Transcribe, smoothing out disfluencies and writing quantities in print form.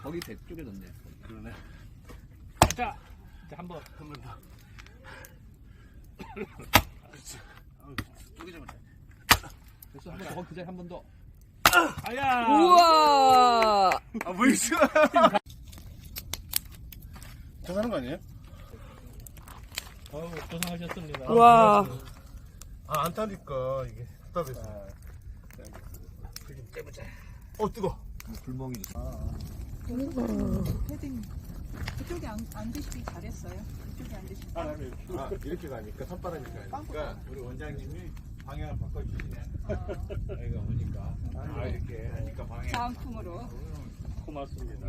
거기 배 쪼개졌네. 그러네. 자, 이제 한 번. 한 번 더. 그렇지. 쪼개져 버려. 됐어, 한 번 더. 거기 그 자리 한 번 더. 아야. 우와. 아, 뭐 있어? 더 사는 거 아니에요? 어우, 고생하셨습니다. 와. 아, 안 타니까 이게 답답해서. 좀 떼보자. 뜨거. 불멍이. 패딩 그쪽에 앉으시기 잘했어요. 그쪽에 앉으시기. 이렇게 가니까 산바람이 가니까 우리 원장님이 방향을 바꿔주시네. 여기가 오니까 이렇게 하니까 방향. 장풍으로. 고맙습니다.